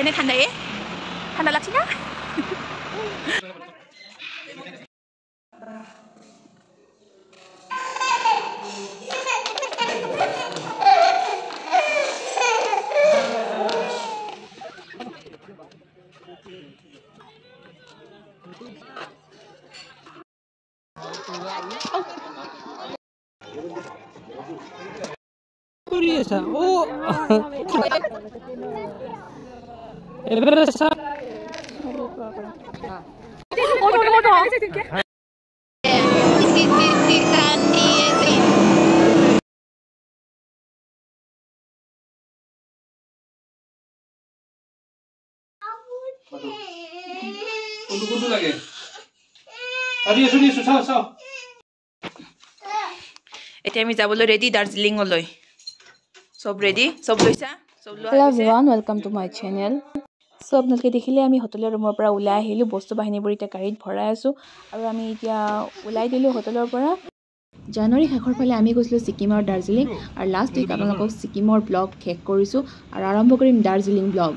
Ini ঠান্ডা ঠান্ডা লাগছে না Curiosa. Oh. Ebresa. Kudu lagi. Adi suni sao. এতিয়া আমি যাবলৈ ৰেডি দাৰ্জিলিঙলৈ সব ৰেডি সব লৈছা সব লোৱা Hello everyone, welcome to my channel. So আপোনালোকে দেখিলে আমি হোটেলৰ ৰুমৰ পৰা ওলাই আহিলো বস্তু বাহিনীবোৰ এতিয়া গাড়ীত ভৰাই আছো আৰু আমি এতিয়া ওলাই দিলো হোটেলৰ পৰা জানুৱাৰী শেষৰ ফালে আমি গৈছিলো ছিকিম আৰু দাৰ্জিলিং আৰু লাষ্ট উইক আপোনালোকক ছিকিমৰ ব্লগ শেষ কৰিছো আৰু আৰম্ভ কৰিম দাৰ্জিলিং ব্লগ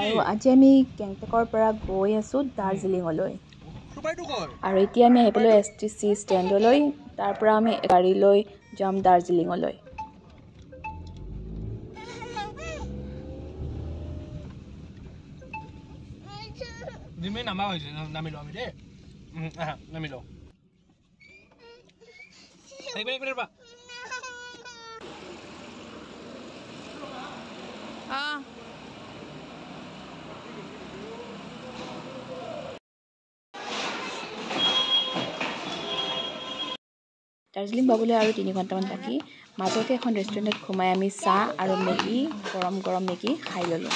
আৰু আজি আমি কেংটেকৰ পৰা গৈ আছো দাৰ্জিলিঙলৈ আৰু এতিয়া আমি আহিবলৈ STC ষ্টেণ্ডলৈ তাৰ পৰা আমি গাড়ী লৈ যাম দাৰ্জিলিঙলৈ Dime nama hoje, namilo ami de. Namilo. Baik ba? Darjeeling পাবলৈ আৰু 3 ঘণ্টামান বাকি মাজতে এখন ৰেষ্টুৰেণ্টত ঘুমাই আমি চাহ আৰু মেগী গৰম মেগী খাই ললো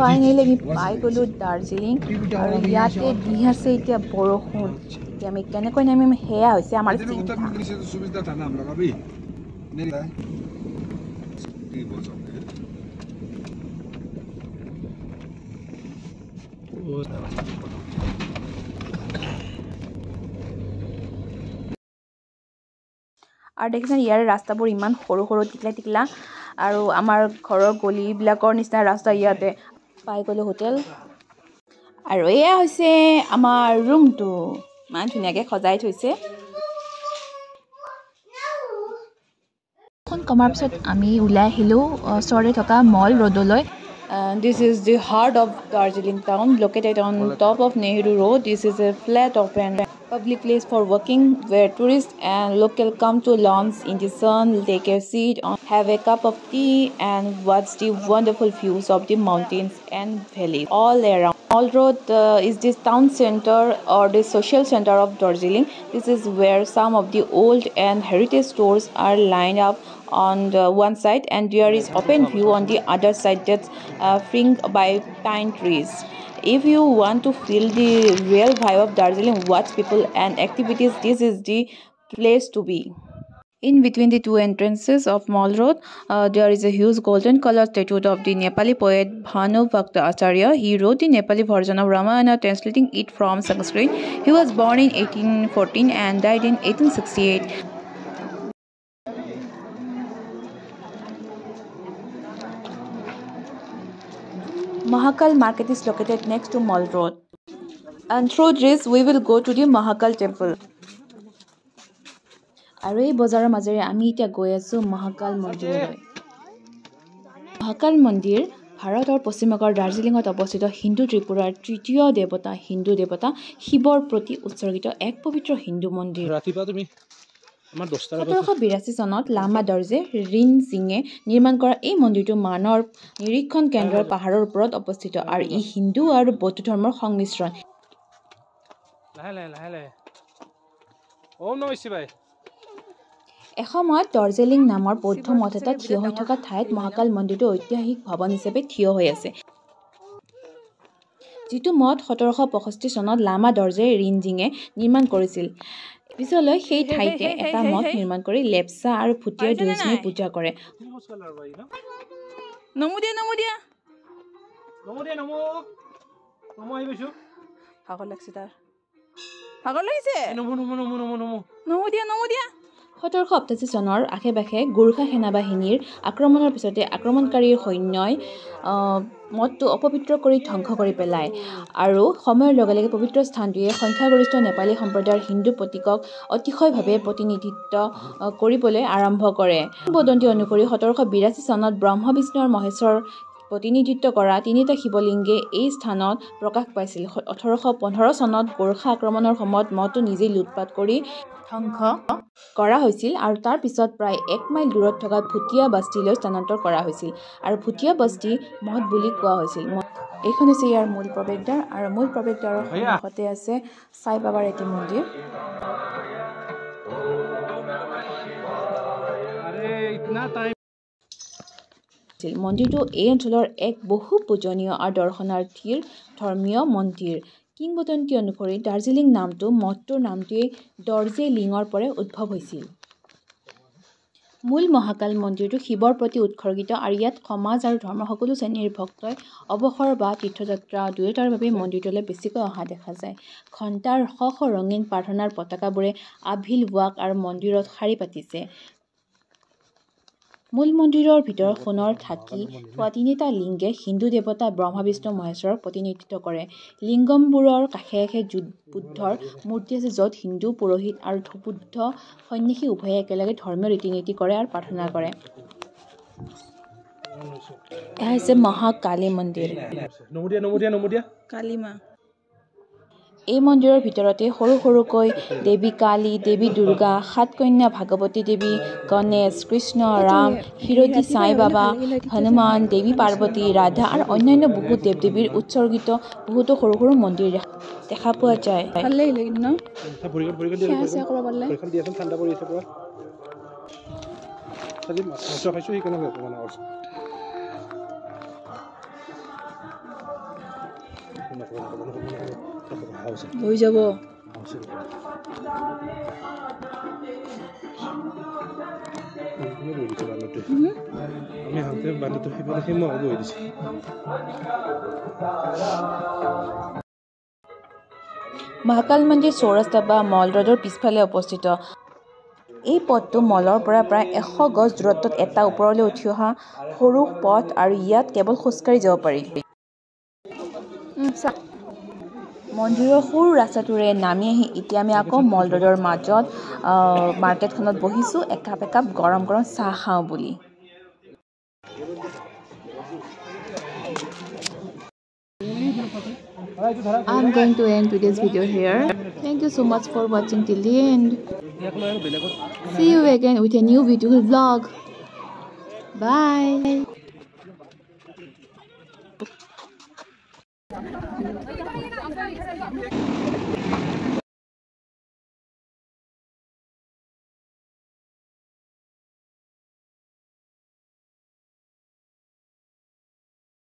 Finally আমি পাই গলো দাৰ্জিলিং আৰু ইয়াতে দি আছে এতিয়া বৰষুণ এতিয়া আমি কেনেকৈ নামিম হেয়া হৈছে আমাৰ চিন্তা আৰু দেখিছেনে ইয়াৰ ৰাস্তাবোৰ ইমান সৰু টিকলা আৰু আমাৰ ঘৰৰ গলিবিলাকৰ নিচিনা ৰাস্তা ইয়াতে পাই গলো হোটেল আৰু এয়া হৈছে আমাৰ ৰুমটো মান ধুনীয়াকৈ সজাই থৈছে কোন কমাৰ পিছত আমি ওলাই আহিলো ওচৰতে থকা মল ৰোডলৈ This is the heart of Darjeeling town located on top of Nehru Road. This is a flat open public place for walking where tourists and locals come to lounge in the sun, take a seat, have a cup of tea and watch the wonderful views of the mountains and valleys all around. Mall Road is the town center or the social center of Darjeeling. This is where some of the old and heritage stores are lined up on the one side and there is open view on the other side that's fringed by pine trees. If you want to feel the real vibe of Darjeeling, watch people and activities, this is the place to be. In between the two entrances of Mall Road, there is a huge golden color statue of the Nepali poet Bhanu Bhakta Acharya. He wrote the Nepali version of Ramayana, translating it from Sanskrit. He was born in 1814 and died in 1868. Mahakal Market is located next to Mall Road. And through this, we will go to the Mahakal temple. আৰু এই বজাৰৰ মাজেৰে আমি এতিয়া গৈ আছো মহাকাল মন্দিৰলৈ মহাকাল মন্দিৰ ভাৰত আৰু পশ্চিম বংগৰ দাৰ্জিলিঙত অৱস্থিত হিন্দু ত্ৰিপুৰাৰ তৃতীয় দেৱতা হিন্দু দেৱতা শিৱৰ প্ৰতি উৎসৰ্গিত এক পবিত্ৰ হিন্দু মন্দিৰ ৰাতিপুৱা তুমি আমাৰ 1782 চনত লামা দৰ্জে ৰিন সিঙে নিৰ্মাণ কৰা এই মন্দিৰটো মানৰ নিৰীক্ষণ কেন্দ্ৰৰ পাহাৰৰ ওপৰত অৱস্থিত আৰু ই হিন্দু আৰু বৌদ্ধ ধৰ্মৰ সংমিশ্ৰণ লাহে ওম নমঃ শিৱায় এসময়ত দাৰ্জিলিং নামৰ বৌদ্ধ মঠ এটা থিয় হৈ থকা ঠাইত মহাকাল মন্দিৰটো ঐতিহাসিক ভৱন হিচাপে থিয় হৈ আছে যিটো মঠ 1765 চনত লামা দৰ্জে ৰিনজিঙে নিৰ্মাণ কৰিছিল পিছলৈ সেই ঠাইতে এটা মঠ নিৰ্মাণ কৰি লেপচা আৰু ভুটীয়া দুয়োজনে পূজা কৰে নমো দিয়া ভাগৰ লাগিছে তাৰ ভাগৰ লাগিছে নমো দিয়া 1788 চনৰ আশে-পাশে গোৰ্খা সেনাবাহিনীৰ আক্ৰমণৰ পিছতে আক্ৰমণকাৰীৰ সৈন্যই মঠটো অপবিত্ৰ কৰি ধ্বংস কৰি পেলায় আৰু সময়ৰ লগে লগে পবিত্ৰ স্থানটোৱে সংখ্যাগৰিষ্ঠ নেপালী সম্প্ৰদায়ৰ হিন্দু প্ৰতীকক অতিশয়ভাৱে প্ৰতিনিধিত্ব কৰিবলৈ আৰম্ভ কৰে কিংবদন্তি অনুসৰি 1782 চনত ব্ৰহ্মা বিষ্ণু আৰু মহেশ্বৰ প্ৰতিনিধিত্ব কৰা তিনিটা শিৱলিংগে এই স্থানত প্ৰকাশ পাইছিল 1815 চনত গোৰ্খা আক্ৰমণৰ সময়ত মঠটো নিজেই লুটপাট কৰি ধ্বংস কৰা হৈছিল আৰু তাৰ পিছত প্ৰায় 1 মাইল দূৰত থকা ভুটীয়া বস্তিলৈ স্থানান্তৰ কৰা হৈছিল আৰু ভুটীয়া বস্তি মঠ বুলি কোৱা হৈছিল এইখন হৈছে ইয়াৰ মূল প্ৰৱেশদ্বাৰ আৰু মূল প্ৰৱেশদ্বাৰৰ সন্মুখতে আছে সাই বাবাৰ এটি মন্দিৰ মন্দিৰটো এই অঞ্চলৰ এক বহু পূজনীয় আৰু দৰ্শনাৰ্থীৰ ধৰ্মীয় মন্দিৰ কিংবদন্তি অনুসৰি দাৰ্জিলিং নামটো মঠটোৰ নামটোৱে দৰ্জেলিঙৰ পৰা উদ্ভৱ হৈছিল মূল মহাকাল মন্দিৰটো শিৱৰ প্ৰতি উৎসৰ্গিত আৰু ইয়াত সমাজ আৰু ধৰ্মৰ সকলো শ্ৰেণীৰ ভক্তই অৱসৰ বা তীৰ্থযাত্ৰা দুয়োটাৰ বাবে মন্দিৰটোলৈ বেছিকৈ অহা দেখা যায় ঘণ্টাৰ শ ৰঙীন প্ৰাৰ্থনাৰ পতাকাবোৰে আভিল ৱাক আৰু মন্দিৰত শাৰী পাতিছে মূল মন্দিৰৰ ভিতৰত সোণৰ থাকি থোৱা তিনিটা লিংগে হিন্দু দেৱতা ব্ৰহ্মা বিষ্ণু মহেশ্বৰক প্ৰতিনিধিত্ব কৰে লিংগমবোৰৰ কাষে কাষে বুদ্ধৰ মূৰ্তি আছে য'ত হিন্দু পুৰোহিত আৰু বুদ্ধ সন্যাসী উভয়ে একেলগে ধৰ্মীয় ৰীতি নীতি কৰে আৰু প্ৰাৰ্থনা কৰে এয়া হৈছে মহাকালী মন্দিৰ কালী মা এই মন্দিৰৰ ভিতৰতে সৰু সৰুকৈ দেৱী কালী দেৱী দুৰ্গা সাত কন্যা ভাগৱতী দেৱী গণেশ কৃষ্ণ ৰাম হিৰদী সাই বাবা হনুমান দেৱী পাৰ্বতী ৰাধা আৰু অন্যান্য বহু দেৱ দেৱীৰ উৎসৰ্গিত বহুতো সৰু সৰু মন্দিৰ দেখা পোৱা যায় ভাল লাগিলে কিন্তু ন সেয়া কৰিব পাৰিলে ঠাণ্ডা পৰি আছে পুৰা আজি মাছ খাইছো সেইকাৰণে হৈ যাব আমি হাতে বান্ধটো সেইফালে সেই মই বহি দিছোঁ মহাকাল মন্দিৰ চৌৰাস্তা বা মল ৰোডৰ পিছফালে অৱস্থিত এই পথটো মলৰ পৰা প্ৰায় 100 গজ দূৰত্বত এটা ওপৰলৈ উঠি অহা সৰু পথ আৰু ইয়াত কেৱল খোজকাঢ়ি যাব পাৰি মন্দিৰৰ সৰু ৰাস্তাটোৰে নামি আহি এতিয়া আমি আকৌ মল ৰোডৰ মাজত মাৰ্কেটখনত বহিছোঁ একাপ গৰম চাহ খাওঁ বুলি I'm going to end today's video here. Thank you so much for watching till the end. See you again with a new beautiful vlog. Bye.